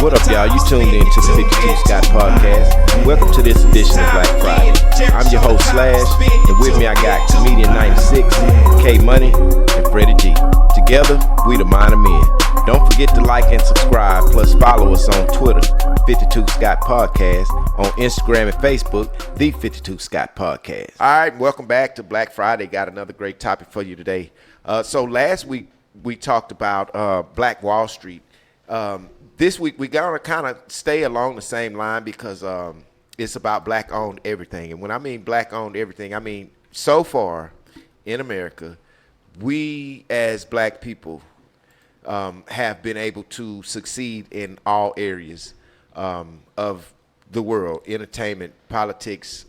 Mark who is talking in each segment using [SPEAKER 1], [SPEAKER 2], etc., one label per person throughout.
[SPEAKER 1] What up, y'all? You tuned in to the 52 Scott Podcast. Welcome to this edition of Black Friday. I'm your host, Slash, and with me I got Comedian 96, K Money, and Freddie G. Together, we the Mind of Men. Don't forget to like and subscribe, plus follow us on Twitter, 52 Scott Podcast, on Instagram and Facebook, the 52 Scott Podcast. All right, welcome back to Black Friday. Got another great topic for you today. So last week we talked about Black Wall Street. This week we got to kind of stay along the same line because it's about black-owned everything. And when I mean black-owned everything, I mean so far in America, we as black people have been able to succeed in all areas of the world: entertainment, politics,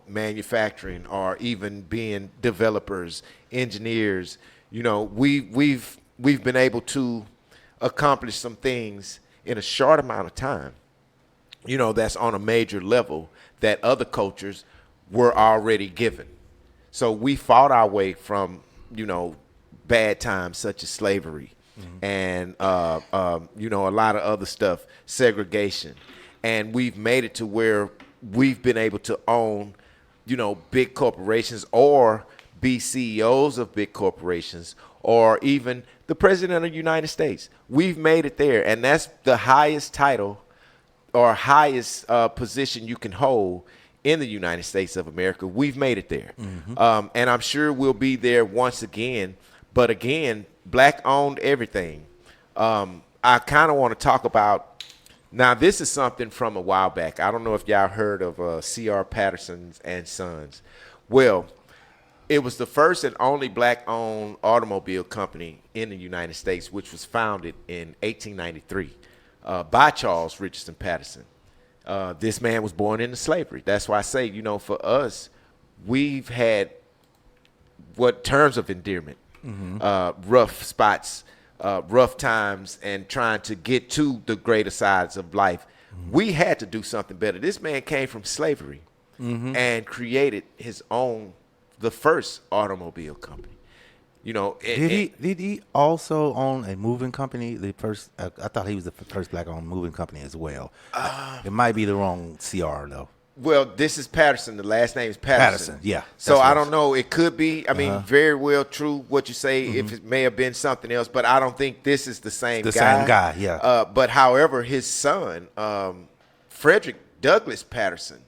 [SPEAKER 1] manufacturing, or even being developers, engineers. We've been able to accomplish some things in a short amount of time, that's on a major level that other cultures were already given. So we fought our way from, bad times such as slavery and, a lot of other stuff, segregation. And we've made it to where we've been able to own, big corporations or be CEOs of big corporations or even the president of the United States. We've made it there, and that's the highest title or highest position you can hold in the United States of America. We've made it there. And I'm sure we'll be there once again. But again, black-owned everything. I kind of want to talk about, now this is something from a while back. I don't know if y'all heard of C.R. Patterson and Sons. Well, it was the first and only black-owned automobile company in the United States, which was founded in 1893 by Charles Richardson Patterson. This man was born into slavery. That's why I say, for us, we've had what terms of endearment, rough spots, rough times, and trying to get to the greater sides of life. We had to do something better. This man came from slavery and created his own, the first automobile company.
[SPEAKER 2] Did he also own a moving company? The first, I thought he was the first black-owned moving company as well. It might be the wrong CR though.
[SPEAKER 1] Well, this is Patterson. The last name is Patterson.
[SPEAKER 2] Yeah.
[SPEAKER 1] So I don't know. It could be. I mean, very well true what you say. If it may have been something else, but I don't think this is the same guy.
[SPEAKER 2] The same guy. Yeah.
[SPEAKER 1] But however, his son, Frederick Douglass Patterson,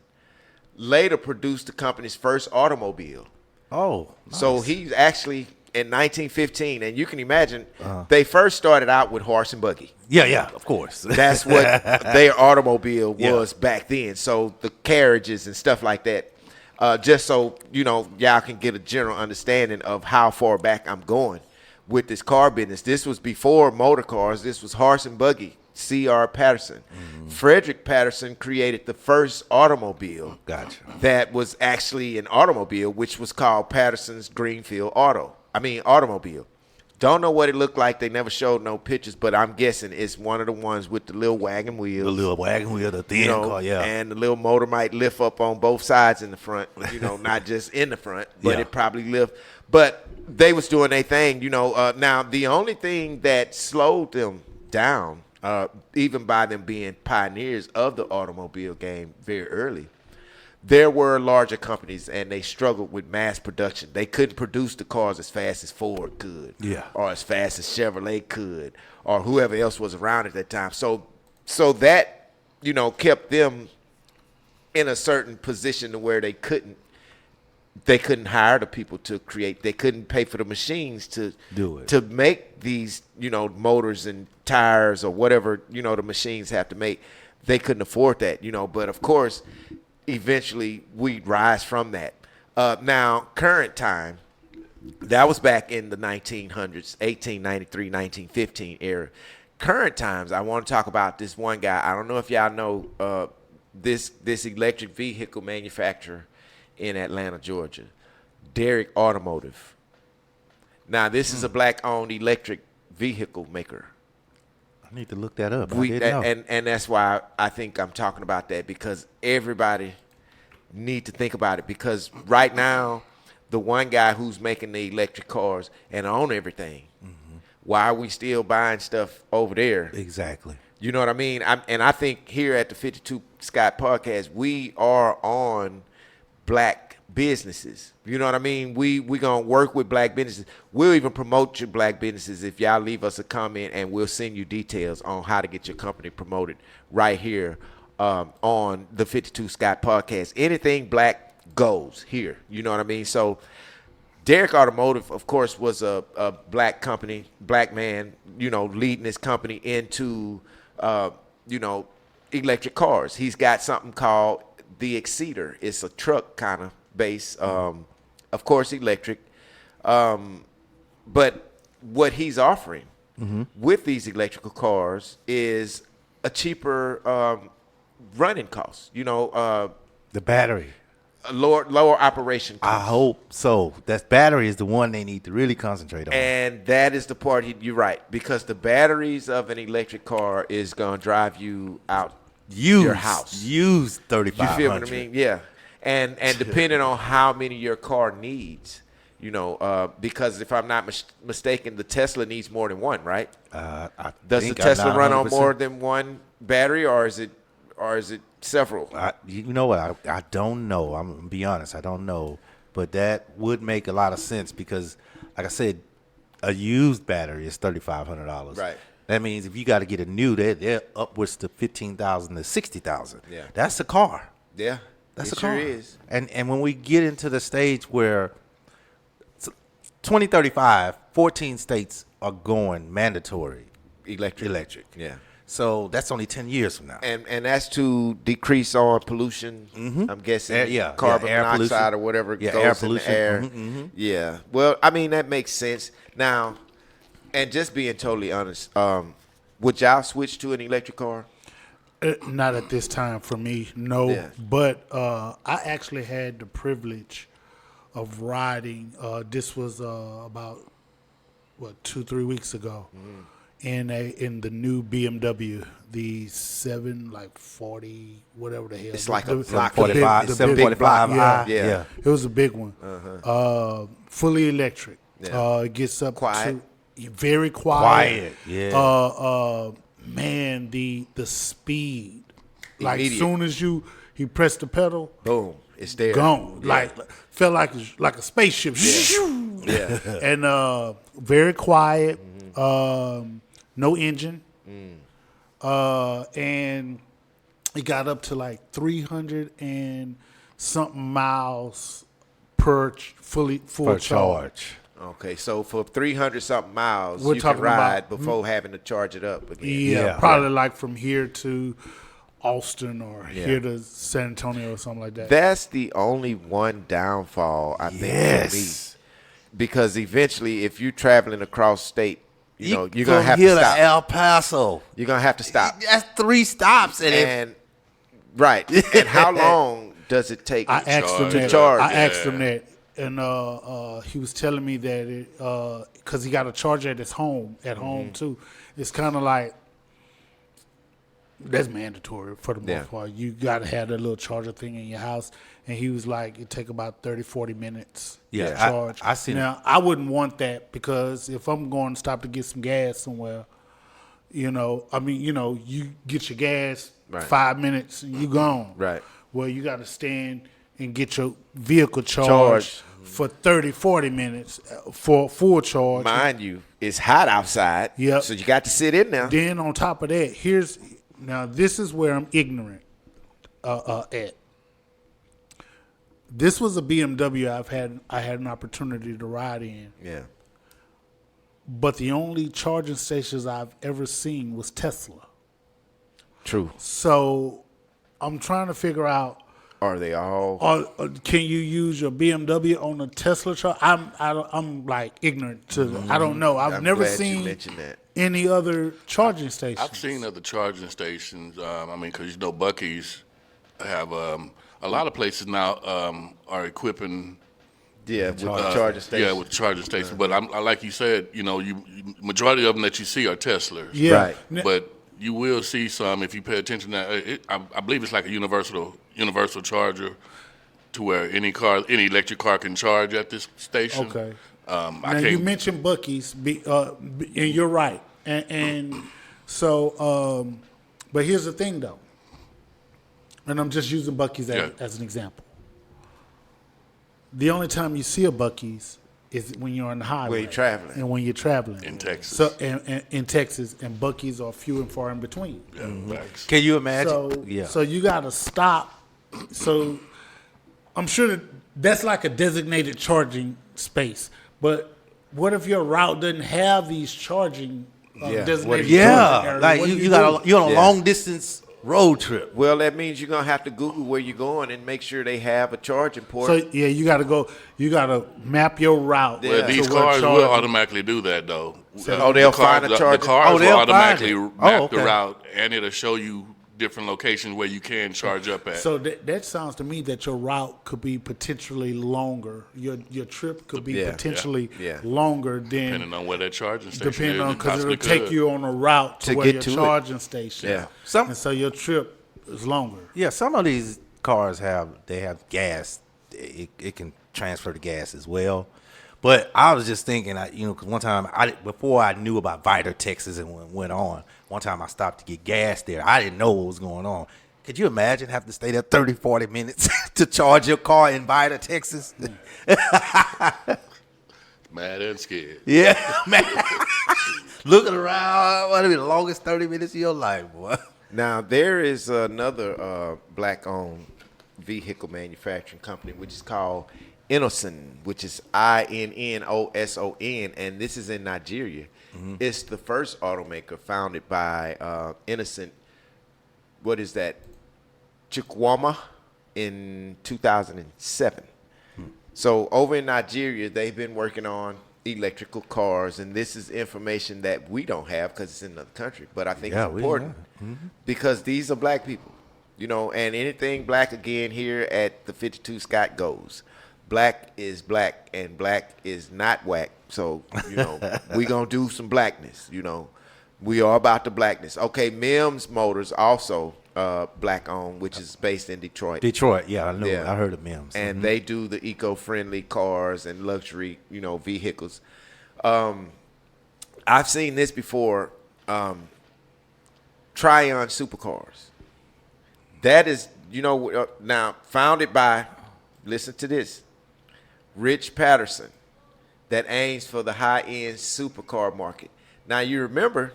[SPEAKER 1] later produced the company's first automobile.
[SPEAKER 2] Oh. Nice.
[SPEAKER 1] So he's actually in 1915, and you can imagine they first started out with horse and buggy.
[SPEAKER 2] Yeah, of course.
[SPEAKER 1] That's what their automobile was back then. So the carriages and stuff like that. Just so y'all can get a general understanding of how far back I'm going with this car business. This was before motor cars. This was horse and buggy. C.R. Patterson. Frederick Patterson created the first automobile.
[SPEAKER 2] Gotcha.
[SPEAKER 1] That was actually an automobile, which was called Patterson's Greenfield automobile. Don't know what it looked like. They never showed no pictures, but I'm guessing it's one of the ones with the little wagon wheels.
[SPEAKER 2] The little wagon wheel, the thin car, yeah.
[SPEAKER 1] And the little motor might lift up on both sides in the front, not just in the front, but it probably lift. But they was doing their thing, Now, the only thing that slowed them down, even by them being pioneers of the automobile game very early, there were larger companies, and they struggled with mass production. They couldn't produce the cars as fast as Ford could, or as fast as Chevrolet could, or whoever else was around at that time. So that kept them in a certain position to where they couldn't hire the people to create. They couldn't pay for the machines to
[SPEAKER 2] do it,
[SPEAKER 1] to make these motors and tires or whatever the machines have to make. They couldn't afford that, But of course, eventually we'd rise from that. Now, current time, that was back in the 1900s, 1893, 1915 era. Current times, I want to talk about this one guy. I don't know if y'all know this electric vehicle manufacturer in Atlanta, Georgia, Derrick Automotive. Now, this is a black-owned electric vehicle maker.
[SPEAKER 2] I need to look that up. I didn't know.
[SPEAKER 1] And that's why I think I'm talking about that, because everybody need to think about it. Because right now, the one guy who's making the electric cars and own everything, why are we still buying stuff over there?
[SPEAKER 2] Exactly.
[SPEAKER 1] You know what I mean? I think here at the 52 Scott podcast, we are on black businesses. You know what I mean? We gonna work with black businesses. We'll even promote your black businesses if y'all leave us a comment, and we'll send you details on how to get your company promoted right here on the 52 Scott podcast. Anything black goes here. You know what I mean? So Derek Automotive, of course, was a black company, black man, leading his company into, electric cars. He's got something called the Exceeder. It's a truck kind of base, of course, electric. But what he's offering with these electrical cars is a cheaper running cost.
[SPEAKER 2] The battery.
[SPEAKER 1] Lower operation cost.
[SPEAKER 2] I hope so. That battery is the one they need to really concentrate on.
[SPEAKER 1] And that is the part you're right, because the batteries of an electric car is gonna drive you out your house.
[SPEAKER 2] Use 3,500.
[SPEAKER 1] You feel what I mean? Yeah. And depending on how many your car needs, because if I'm not mistaken, the Tesla needs more than one, right? Does the Tesla run on more than one battery, or is it several?
[SPEAKER 2] You know what? I don't know. I'm going to be honest. I don't know. But that would make a lot of sense because, like I said, a used battery is $3,500.
[SPEAKER 1] Right.
[SPEAKER 2] That means if you got to get a new, they're upwards to $15,000 to $60,000.
[SPEAKER 1] Yeah.
[SPEAKER 2] That's a car.
[SPEAKER 1] Yeah.
[SPEAKER 2] That's
[SPEAKER 1] it
[SPEAKER 2] a car.
[SPEAKER 1] Sure is.
[SPEAKER 2] And when we get into the stage where 2035, 14 states are going mandatory electric.
[SPEAKER 1] Yeah.
[SPEAKER 2] So that's only 10 years from now.
[SPEAKER 1] And that's to decrease on pollution. I'm guessing carbon
[SPEAKER 2] air
[SPEAKER 1] monoxide
[SPEAKER 2] pollution.
[SPEAKER 1] or whatever
[SPEAKER 2] Yeah,
[SPEAKER 1] goes
[SPEAKER 2] air
[SPEAKER 1] in
[SPEAKER 2] pollution.
[SPEAKER 1] the air. Yeah. Well, I mean, that makes sense. Now, and just being totally honest, would y'all switch to an electric car?
[SPEAKER 3] Not at this time for me, no.
[SPEAKER 1] Yeah.
[SPEAKER 3] But I actually had the privilege of riding. This was about 2-3 weeks ago, in the new BMW, the 740 whatever the hell.
[SPEAKER 1] It's like a block.
[SPEAKER 2] 745.
[SPEAKER 3] the
[SPEAKER 2] 745.
[SPEAKER 1] Yeah.
[SPEAKER 3] It was a big one. Fully electric.
[SPEAKER 1] Yeah.
[SPEAKER 3] It gets up
[SPEAKER 1] Quiet.
[SPEAKER 3] to very quiet.
[SPEAKER 2] Yeah.
[SPEAKER 3] Man, the speed, like
[SPEAKER 1] Immediate.
[SPEAKER 3] as soon as he pressed the pedal,
[SPEAKER 1] Boom. It's there.
[SPEAKER 3] gone.
[SPEAKER 1] Yeah.
[SPEAKER 3] Like felt like a spaceship.
[SPEAKER 1] Yeah.
[SPEAKER 3] And very quiet. No engine. And it got up to like 300 and something miles per full charge.
[SPEAKER 1] Okay, so for 300 something miles,
[SPEAKER 3] We're
[SPEAKER 1] you can
[SPEAKER 3] talking
[SPEAKER 1] ride
[SPEAKER 3] about-
[SPEAKER 1] before having to charge it up again.
[SPEAKER 3] Yeah, probably like from here to Austin or here to San Antonio or something like that.
[SPEAKER 1] That's the only one downfall, I think, for me. Because eventually, if you're traveling across state, you're going to have to
[SPEAKER 2] here
[SPEAKER 1] stop.
[SPEAKER 2] to El Paso.
[SPEAKER 1] You're going to have to stop.
[SPEAKER 2] That's 3 stops.
[SPEAKER 1] And and how long does it take
[SPEAKER 3] I asked him
[SPEAKER 1] to
[SPEAKER 3] that.
[SPEAKER 1] charge?
[SPEAKER 3] I asked him that, and he was telling me that because he got a charger at his home, too. It's kind of like that's mandatory for the most part. You got to have that little charger thing in your house. And he was like, it take about 30, 40 minutes to charge.
[SPEAKER 2] I seen
[SPEAKER 3] now, I wouldn't want that because if I'm going to stop to get some gas somewhere, you get your gas 5 minutes and you gone.
[SPEAKER 1] Right.
[SPEAKER 3] Well, you got to stand and get your vehicle charged for 30, 40 minutes for full charge.
[SPEAKER 1] Mind you, it's hot outside.
[SPEAKER 3] Yep.
[SPEAKER 1] So you got to sit in there.
[SPEAKER 3] Then on top of that, this is where I'm ignorant at. This was a BMW I had an opportunity to ride in.
[SPEAKER 1] Yeah.
[SPEAKER 3] But the only charging stations I've ever seen was Tesla.
[SPEAKER 1] True.
[SPEAKER 3] So I'm trying to figure out,
[SPEAKER 1] Are they all?
[SPEAKER 3] can you use your BMW on a Tesla charge? I'm like ignorant to I don't know. I've
[SPEAKER 1] I'm
[SPEAKER 3] never
[SPEAKER 1] glad you
[SPEAKER 3] seen
[SPEAKER 1] mentioned that.
[SPEAKER 3] any other charging stations.
[SPEAKER 4] I've seen other charging stations. Because Buc-ee's have a lot of places now are equipping.
[SPEAKER 1] Yeah, with the charging station.
[SPEAKER 4] Yeah, with the charging station. But like you said, majority of them that you see are Teslas.
[SPEAKER 3] Yeah.
[SPEAKER 1] Right.
[SPEAKER 4] But you will see some if you pay attention to that. I believe it's like a universal charger, to where any electric car can charge at this station.
[SPEAKER 3] Okay.
[SPEAKER 4] I
[SPEAKER 3] Now
[SPEAKER 4] can't.
[SPEAKER 3] you mentioned Buc-ee's, and you're right, and so, but here's the thing though, and I'm just using Buc-ee's as an example. The only time you see a Buc-ee's is when you're on the highway,
[SPEAKER 1] When you're traveling.
[SPEAKER 3] and when you're traveling
[SPEAKER 4] In Texas.
[SPEAKER 3] So, and in Texas, and Buc-ee's are few and far in between.
[SPEAKER 4] Facts.
[SPEAKER 2] Can you imagine?
[SPEAKER 3] So you got to stop. So I'm sure that's like a designated charging space. But what if your route doesn't have these charging designated charging
[SPEAKER 2] yeah,
[SPEAKER 3] areas?
[SPEAKER 2] like
[SPEAKER 3] What do
[SPEAKER 2] you're on a
[SPEAKER 1] Yeah.
[SPEAKER 2] long distance road trip.
[SPEAKER 1] Well, that means you're gonna have to Google where you're going and make sure they have a charging port.
[SPEAKER 3] So yeah, you got to go. You got to map your route.
[SPEAKER 1] Yeah.
[SPEAKER 4] Well,
[SPEAKER 3] to
[SPEAKER 4] these
[SPEAKER 3] where
[SPEAKER 4] cars will
[SPEAKER 3] charging-
[SPEAKER 4] automatically do that, though.
[SPEAKER 1] Oh, they'll find a
[SPEAKER 4] The
[SPEAKER 1] charger?
[SPEAKER 4] cars
[SPEAKER 2] Oh,
[SPEAKER 4] will
[SPEAKER 2] they'll find
[SPEAKER 4] automatically
[SPEAKER 2] it.
[SPEAKER 4] map
[SPEAKER 2] Oh,
[SPEAKER 4] the
[SPEAKER 2] okay.
[SPEAKER 4] route, and it'll show you different locations where you can charge up at.
[SPEAKER 3] So that sounds to me that your route could be potentially longer. Your trip could be
[SPEAKER 1] Yeah.
[SPEAKER 3] potentially
[SPEAKER 1] Yeah.
[SPEAKER 3] longer
[SPEAKER 4] depending
[SPEAKER 3] than
[SPEAKER 4] on where that charging station
[SPEAKER 3] depending
[SPEAKER 4] is,
[SPEAKER 3] on
[SPEAKER 4] it
[SPEAKER 3] because it'll
[SPEAKER 4] possibly
[SPEAKER 3] take
[SPEAKER 4] could.
[SPEAKER 3] you on a route to
[SPEAKER 1] To
[SPEAKER 3] where
[SPEAKER 1] get
[SPEAKER 3] your
[SPEAKER 1] to it.
[SPEAKER 3] charging station.
[SPEAKER 1] Yeah.
[SPEAKER 2] Some-
[SPEAKER 3] and so your trip is longer.
[SPEAKER 2] Yeah, some of these cars have gas. It can transfer to gas as well. But I was just thinking, because one time before I knew about Vita, Texas, and went on, one time I stopped to get gas there. I didn't know what was going on. Could you imagine having to stay there 30, 40 minutes to charge your car in Vita, Texas?
[SPEAKER 4] Mad and scared.
[SPEAKER 2] Yeah, man. Looking around, what'll be the longest 30 minutes of your life, boy?
[SPEAKER 1] Now, there is another black-owned vehicle manufacturing company, which is called Innoson, which is Innoson, and this is in Nigeria. It's the first automaker founded by Innocent, what is that, Chukwuma, in 2007. So over in Nigeria, they've been working on electrical cars, and this is information that we don't have because it's in another country. But I think
[SPEAKER 2] Yeah,
[SPEAKER 1] it's
[SPEAKER 2] we
[SPEAKER 1] important because these are black people, and anything black again here at the 52 Scott goes. Black is black, and black is not whack. So, we going to do some blackness, We are about the blackness. Okay, Mims Motors also black owned, which is based in Detroit.
[SPEAKER 2] Detroit, yeah, I know.
[SPEAKER 1] Yeah.
[SPEAKER 2] I heard of Mims.
[SPEAKER 1] And they do the eco-friendly cars and luxury, vehicles. I've seen this before. Tryon supercars. That is, now founded by, listen to this, Rich Patterson, that aims for the high-end supercar market. Now, you remember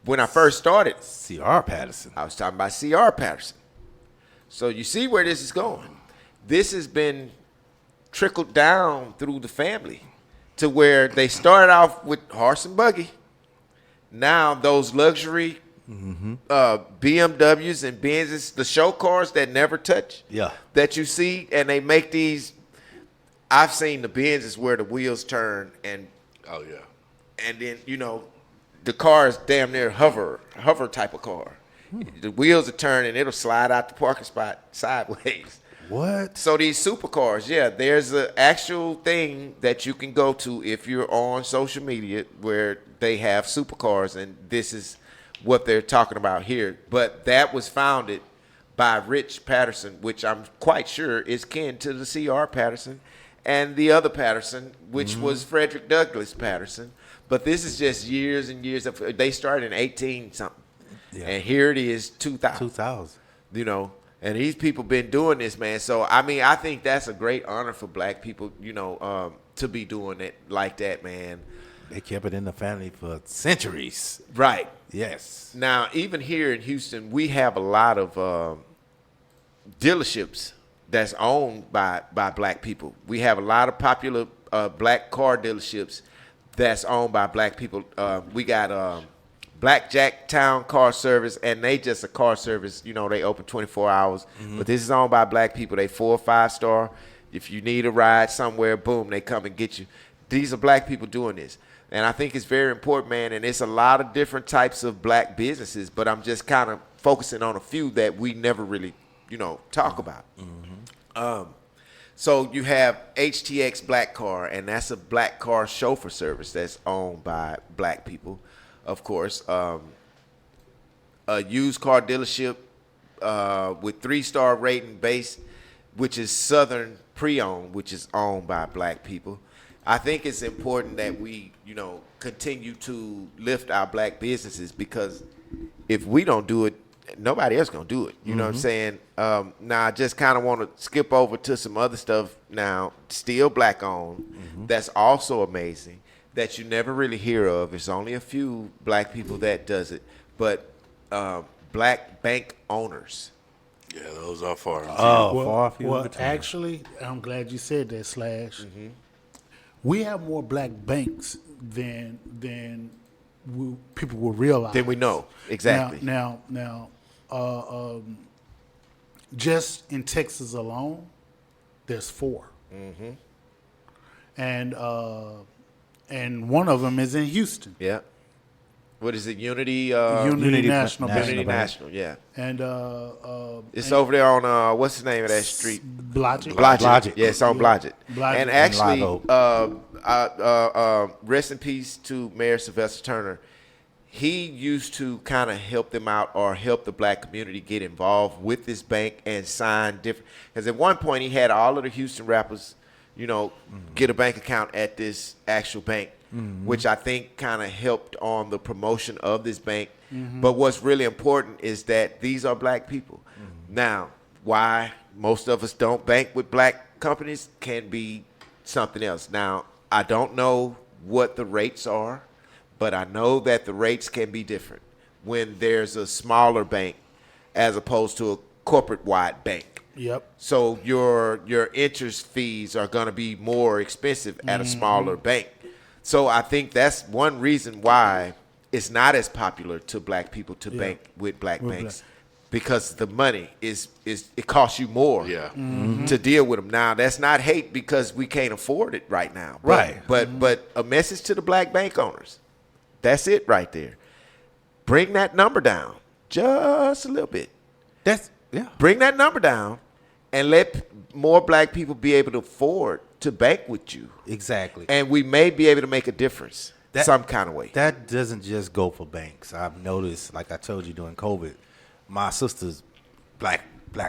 [SPEAKER 1] when I first started,
[SPEAKER 2] C.R. Patterson.
[SPEAKER 1] I was talking about C.R. Patterson. So you see where this is going. This has been trickled down through the family to where they started off with horse and buggy. Now those luxury BMWs and Benzes, the show cars that never touch, that you see, and they make these. I've seen the Benzes where the wheels turn and then the car is damn near hover type of car. The wheels are turning, it'll slide out the parking spot sideways.
[SPEAKER 2] What?
[SPEAKER 1] So these supercars, there's an actual thing that you can go to if you're on social media where they have supercars, and this is what they're talking about here. But that was founded by Rich Patterson, which I'm quite sure is kin to the C.R. Patterson and the other Patterson, which was Frederick Douglass Patterson. But this is just years and years of. They started in 18-something, and here it is, 2000.
[SPEAKER 2] 2000.
[SPEAKER 1] And these people been doing this, man. So I think that's a great honor for black people, to be doing it like that, man.
[SPEAKER 2] They kept it in the family for centuries.
[SPEAKER 1] Right.
[SPEAKER 2] Yes.
[SPEAKER 1] Now, even here in Houston, we have a lot of dealerships that's owned by black people. We have a lot of popular black car dealerships that's owned by black people. We got Blackjack Town Car Service, and they just a car service. They open 24 hours. But this is owned by black people. They 4 or 5 star. If you need a ride somewhere, boom, they come and get you. These are black people doing this. And I think it's very important, man. And it's a lot of different types of black businesses, but I'm just kind of focusing on a few that we never really, talk about. So you have HTX Black Car, and that's a black car chauffeur service that's owned by black people, of course. A used car dealership with 3-star rating base, which is Southern Pre-Owned, which is owned by black people. I think it's important that we, continue to lift our black businesses, because if we don't do it, nobody else gonna do it. You know what I'm saying? Now I just kind of want to skip over to some other stuff now. Still black owned. That's also amazing. That you never really hear of. It's only a few black people that does it, but black bank owners.
[SPEAKER 4] Yeah, those are far.
[SPEAKER 2] Far few
[SPEAKER 3] well,
[SPEAKER 2] between.
[SPEAKER 3] actually, I'm glad you said that, Slash. We have more black banks than people will realize.
[SPEAKER 1] Then we know exactly.
[SPEAKER 3] Now, just in Texas alone, there's 4, and one of them is in Houston.
[SPEAKER 1] Yeah. What is it? Unity.
[SPEAKER 3] Unity National Bank.
[SPEAKER 1] Unity National. Yeah.
[SPEAKER 3] And
[SPEAKER 1] It's over there on what's the name of that street?
[SPEAKER 3] Blodgett.
[SPEAKER 1] Blodgett. Yeah, it's on Blodgett.
[SPEAKER 3] Blodgett.
[SPEAKER 1] And actually,
[SPEAKER 2] Live
[SPEAKER 1] rest in peace to Mayor Sylvester Turner. He used to kind of help them out, or help the black community get involved with this bank and sign different. Because at one point he had all of the Houston rappers, get a bank account at this actual bank, which I think kind of helped on the promotion of this bank. But what's really important is that these are black people. Now, why most of us don't bank with black companies can be something else. Now, I don't know what the rates are, but I know that the rates can be different when there's a smaller bank as opposed to a corporate-wide bank.
[SPEAKER 3] Yep.
[SPEAKER 1] So your interest fees are going to be more expensive at a smaller bank. So I think that's one reason why it's not as popular to black people to bank with black banks, because the money is it costs you more to deal with them. Now, that's not hate, because we can't afford it right now. But a message to the black bank owners. That's it right there. Bring that number down just a little bit. Bring that number down and let more black people be able to afford to bank with you.
[SPEAKER 2] Exactly.
[SPEAKER 1] And we may be able to make a difference some kind of way.
[SPEAKER 2] That doesn't just go for banks. I've noticed, like I told you during COVID, my sister's black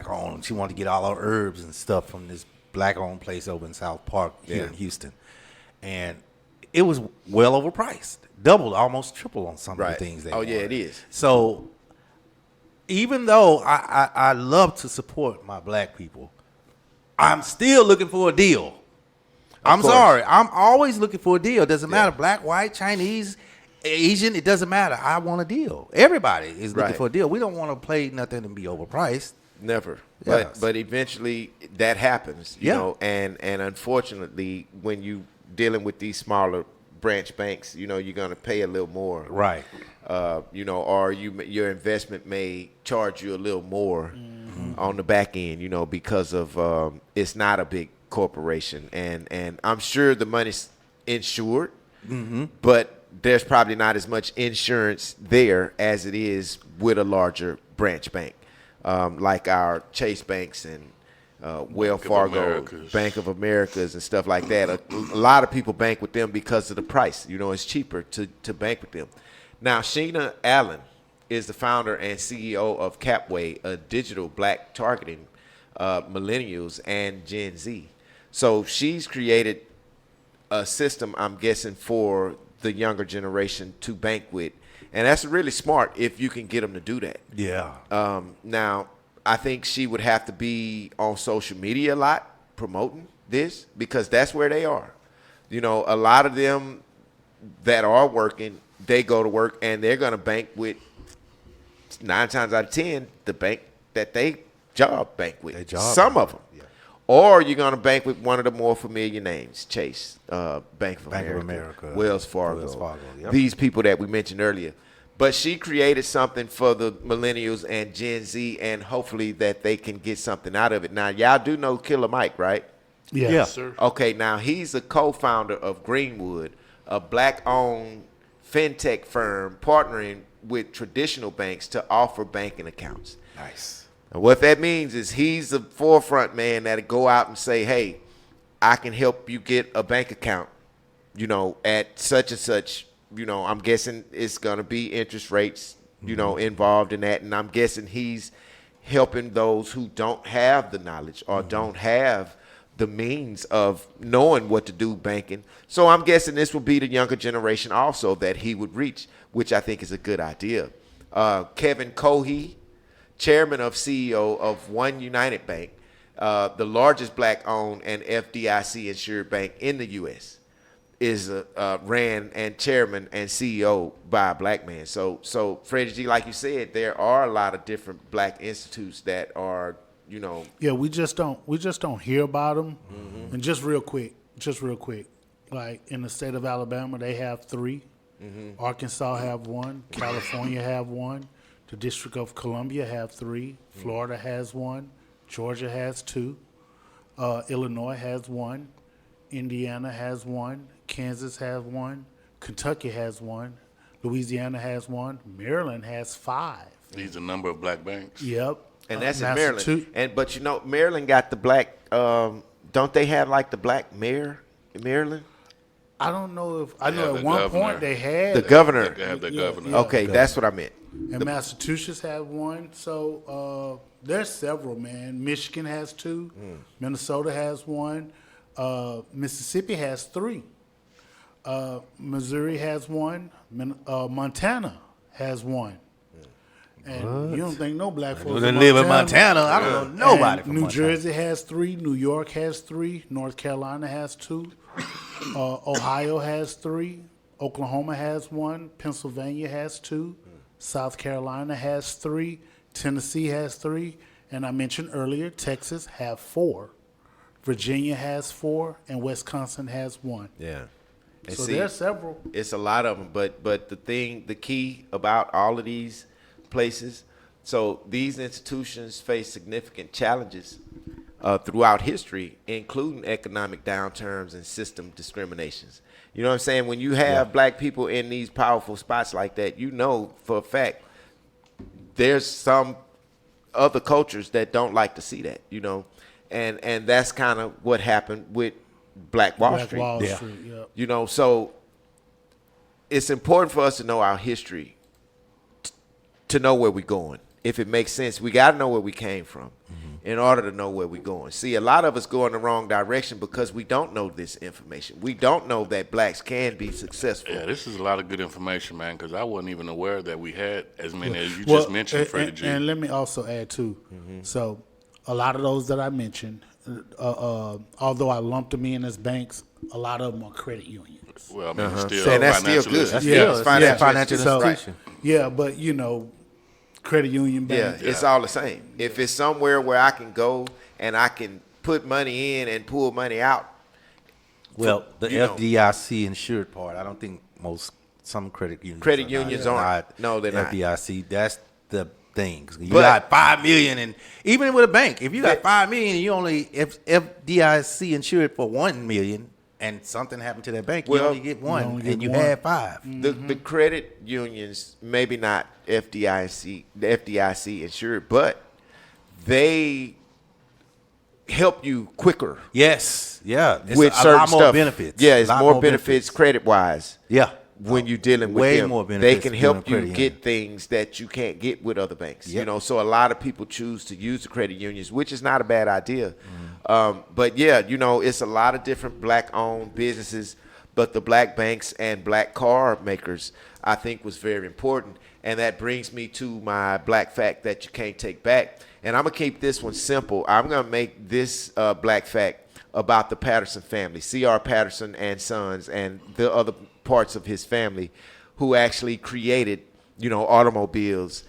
[SPEAKER 2] owned. She wanted to get all her herbs and stuff from this black owned place over in South Park here in Houston. And it was well overpriced. Doubled, almost triple on some of the things they wanted.
[SPEAKER 1] It is.
[SPEAKER 2] So even though I love to support my black people, I'm still looking for a deal. I'm sorry. I'm always looking for a deal. It doesn't matter. Black, white, Chinese, Asian, it doesn't matter. I want a deal. Everybody is looking for a deal. We don't want to play nothing and be overpriced.
[SPEAKER 1] Never.
[SPEAKER 2] Yes.
[SPEAKER 1] But eventually that happens, you know, and unfortunately when you dealing with these smaller branch banks, you're going to pay a little more.
[SPEAKER 2] Right.
[SPEAKER 1] Or your investment may charge you a little more on the back end, because of it's not a big corporation, and I'm sure the money's insured, but there's probably not as much insurance there as it is with a larger branch bank, like our Chase banks and Wells Fargo, Bank of Americas, and stuff like that. A lot of people bank with them because of the price. It's cheaper to bank with them. Now, Sheena Allen is the founder and CEO of Capway, a digital black targeting millennials and Gen Z. So she's created a system, I'm guessing, for the younger generation to bank with. And that's really smart if you can get them to do that.
[SPEAKER 2] Yeah.
[SPEAKER 1] Now, I think she would have to be on social media a lot promoting this, because that's where they are. A lot of them that are working, they go to work and they're going to bank with 9 times out of 10 the bank that they bank with. Some of them. Yeah. Or you're going to bank with one of the more familiar names, Chase, Bank of America, Wells Fargo.
[SPEAKER 2] Yep.
[SPEAKER 1] These people that we mentioned earlier. But she created something for the millennials and Gen Z, and hopefully that they can get something out of it. Now, y'all do know Killer Mike, right?
[SPEAKER 3] Yeah.
[SPEAKER 4] Sir.
[SPEAKER 1] Okay, now he's a co-founder of Greenwood, a black-owned fintech firm partnering with traditional banks to offer banking accounts.
[SPEAKER 2] Nice.
[SPEAKER 1] And what that means is he's the forefront man that'll go out and say, hey, I can help you get a bank account, at such and such. I'm guessing it's going to be interest rates, involved in that. And I'm guessing he's helping those who don't have the knowledge or don't have the means of knowing what to do banking. So I'm guessing this will be the younger generation also that he would reach, which I think is a good idea. Kevin Cohey, chairman of CEO of One United Bank, the largest black-owned and FDIC-insured bank in the U.S., is ran and chairman and CEO by a black man. So Freddie G, like you said, there are a lot of different black institutes that are,
[SPEAKER 3] Yeah, we just don't hear about them. And just real quick, like in the state of Alabama, they have 3. Arkansas have 1. California have 1. The District of Columbia have 3. Florida has 1. Georgia has 2. Illinois has 1. Indiana has 1. Kansas has 1. Kentucky has 1. Louisiana has 1. Maryland has 5.
[SPEAKER 4] These are a number of black banks.
[SPEAKER 3] Yep.
[SPEAKER 1] and that's in Maryland. But Maryland got the black. Don't they have like the black mayor in Maryland?
[SPEAKER 3] I don't know if I know
[SPEAKER 4] the
[SPEAKER 3] at one
[SPEAKER 4] governor.
[SPEAKER 3] point they had
[SPEAKER 1] The governor.
[SPEAKER 4] They have the
[SPEAKER 3] Yeah,
[SPEAKER 4] governor.
[SPEAKER 3] yeah.
[SPEAKER 1] Okay, that's what I meant.
[SPEAKER 3] and Massachusetts have 1. So there's several, man. Michigan has 2. Minnesota has 1. Mississippi has 3. Missouri has 1. Montana has 1. And you don't think no black folks
[SPEAKER 2] They live in Montana. I don't know nobody
[SPEAKER 3] And
[SPEAKER 2] from
[SPEAKER 3] New
[SPEAKER 2] Montana.
[SPEAKER 3] Jersey has 3. New York has 3. North Carolina has 2. Ohio has 3. Oklahoma has 1. Pennsylvania has 2. South Carolina has 3. Tennessee has 3. And I mentioned earlier, Texas have 4. Virginia has 4. And Wisconsin has 1.
[SPEAKER 1] Yeah. And
[SPEAKER 3] So
[SPEAKER 1] see,
[SPEAKER 3] there's several.
[SPEAKER 1] it's a lot of them, but the key about all of these places, so these institutions face significant challenges throughout history, including economic downturns and system discriminations. You know what I'm saying? When you have black people in these powerful spots like that, you know for a fact there's some other cultures that don't like to see that, and that's kind of what happened with Black Wall
[SPEAKER 3] Black
[SPEAKER 1] Street.
[SPEAKER 3] Wall
[SPEAKER 2] Yeah.
[SPEAKER 3] Street, yep.
[SPEAKER 1] So it's important for us to know our history, to know where we're going. If it makes sense, we got to know where we came from in order to know where we're going. See, a lot of us go in the wrong direction because we don't know this information. We don't know that blacks can be successful.
[SPEAKER 4] Yeah, this is a lot of good information, man, because I wasn't even aware that we had as many as you
[SPEAKER 3] Well,
[SPEAKER 4] just mentioned, Freddie G.
[SPEAKER 3] And let me also add too. So, a lot of those that I mentioned, although I lumped them in as banks, a lot of them are credit unions.
[SPEAKER 4] Well, I mean, it's still
[SPEAKER 1] And that's still
[SPEAKER 4] financial
[SPEAKER 1] good.
[SPEAKER 4] institution.
[SPEAKER 1] It's
[SPEAKER 2] financial
[SPEAKER 3] So,
[SPEAKER 2] institution.
[SPEAKER 3] yeah, but credit union
[SPEAKER 1] Yeah,
[SPEAKER 3] banks.
[SPEAKER 1] it's all the same. If it's somewhere where I can go and I can put money in and pull money out.
[SPEAKER 2] Well, the
[SPEAKER 1] you know.
[SPEAKER 2] FDIC insured part, I don't think some credit unions.
[SPEAKER 1] Credit
[SPEAKER 2] are
[SPEAKER 1] unions
[SPEAKER 2] not
[SPEAKER 1] aren't. No, they're not.
[SPEAKER 2] FDIC, that's the thing. You
[SPEAKER 1] But-
[SPEAKER 2] got $5 million, and even with a bank, if you got $5 million, you only if FDIC insured for $1 million, and something happened to that bank, you
[SPEAKER 1] Well,
[SPEAKER 2] only get one,
[SPEAKER 3] only get
[SPEAKER 2] and you
[SPEAKER 3] one.
[SPEAKER 2] had 5.
[SPEAKER 1] The credit unions, maybe not the FDIC insured, but they help you quicker
[SPEAKER 2] Yes, yeah, it's
[SPEAKER 1] with
[SPEAKER 2] a
[SPEAKER 1] certain
[SPEAKER 2] lot more
[SPEAKER 1] stuff.
[SPEAKER 2] benefits.
[SPEAKER 1] Yeah, it's
[SPEAKER 2] A lot
[SPEAKER 1] more benefits credit wise.
[SPEAKER 2] Yeah,
[SPEAKER 1] When you're dealing with
[SPEAKER 2] Way
[SPEAKER 1] them,
[SPEAKER 2] more
[SPEAKER 1] they
[SPEAKER 2] benefits
[SPEAKER 1] can
[SPEAKER 2] than
[SPEAKER 1] help
[SPEAKER 2] a
[SPEAKER 1] you
[SPEAKER 2] credit
[SPEAKER 1] get
[SPEAKER 2] union.
[SPEAKER 1] things that you can't get with other banks.
[SPEAKER 2] Yep.
[SPEAKER 1] So a lot of people choose to use the credit unions, which is not a bad idea. But yeah, it's a lot of different black-owned businesses, but the black banks and black car makers, I think, was very important. And that brings me to my black fact that you can't take back. And I'm gonna keep this one simple. I'm gonna make this black fact about the Patterson family, C.R. Patterson and Sons, and the other parts of his family, who actually created, automobiles,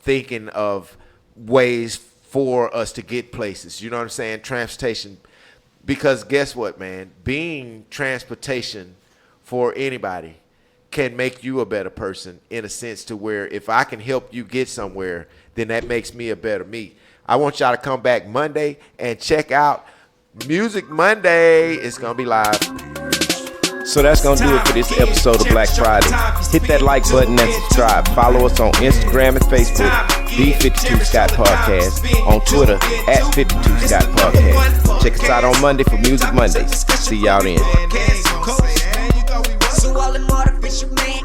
[SPEAKER 1] thinking of ways for us to get places. You know what I'm saying? Transportation. Because guess what, man? Being transportation for anybody can make you a better person, in a sense to where if I can help you get somewhere, then that makes me a better me. I want y'all to come back Monday and check out Music Monday. It's going to be live. So that's going to do it for this episode of Black Friday. Hit that like button and subscribe. Follow us on Instagram and Facebook, The 52 Scott Podcast. On Twitter, at 52 Scott Podcast. Check us out on Monday for Music Mondays. See y'all then.
[SPEAKER 5] So all them artificial man